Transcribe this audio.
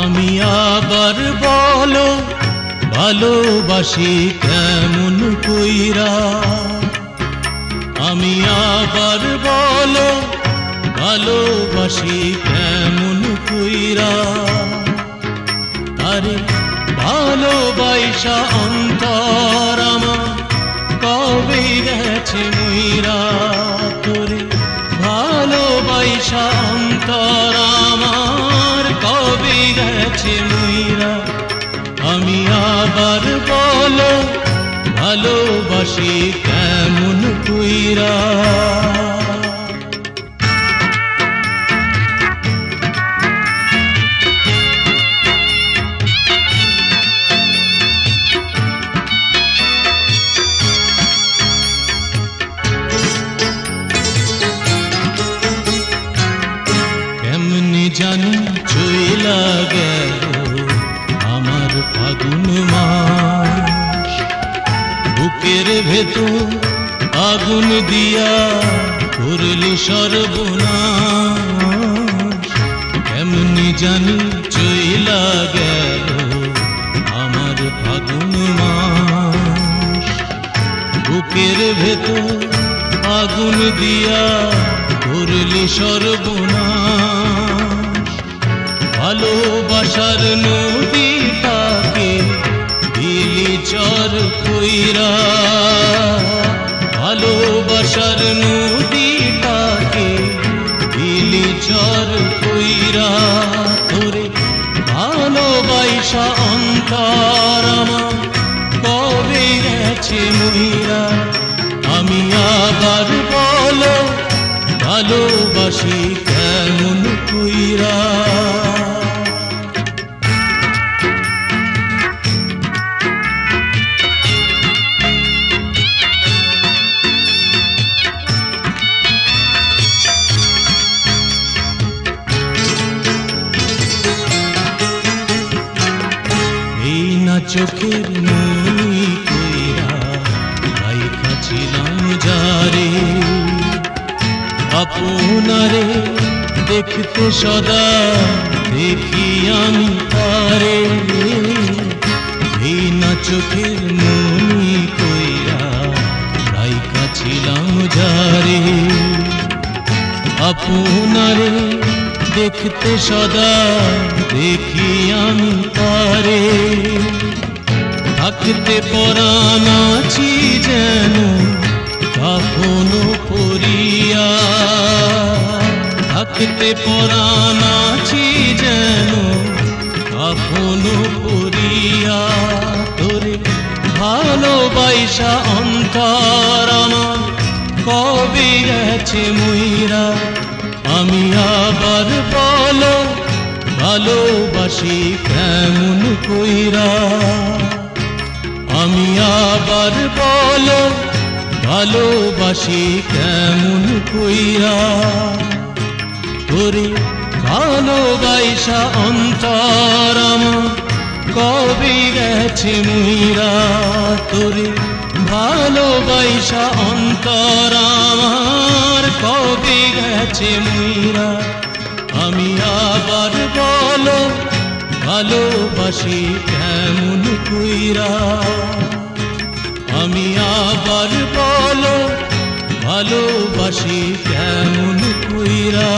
আমি আবার বলো ভালোবাসি কেমন কইরা। আমি আবার বলো ভালোবাসি কেমন কইরা। আরে ভালোবাসা অন্তর আমার কবে গেছে মইরা। তোরে ভালোবাসা অন্তর আমার কবে গেছে মইরা। আমি আবার বলো ভালোবাসি কেমন কইরা। কেমনে জানি চইলা গেল আমার ফাগুন মাস। বুকের ভেতর আগুন দিয়া করলি সর্বনাশ। কেমনে জানি চইলা গেল আমার ফাগুন মাস। বুকের ভেতর আগুন দিয়া করলি সর্বনাশ। ভালোবাসার নদীটাকে দিলি চর কইরা। ভালোবাসার নদীটাকে দিলি চর কইরা। তোরে ভালোবাসা অন্তর আমার কবে গেছে মইরা। আমি আবার বলো ভালোবাসি কেমন কইরা। এই না চোখের মনি কইরা রাইখাছিলাম যারে। আপনারে দেখতে সদা দেখি আমি তারে। এই না চোখের মনি কইরা রাইখাছিলাম যারে। আপনারে দেখতে সদা দেখি আমি তারে। থাকতে পরাণ আছি যেন কাফনো পরিয়া। থাকতে পরাণ আছি যেন কাফনো পরিয়া। তোরে ভালোবাসা অন্তর আমার কবে গেছে মইরা। আমি আবার বলো ভালোবাসি কেমন কইরা। আমি আবার বলো ভালোবাসি কেমন কইরা। তোরে ভালোবাসা অন্তর আমার কবে গেছে মইরা। তোরে ভালোবাসা অন্তর আমার কবে গেছে মইরা। আমি আবার বলো ভালোবাসি কেমন কইরা। আমি আবার বলো ভালোবাসি কেমন কইরা।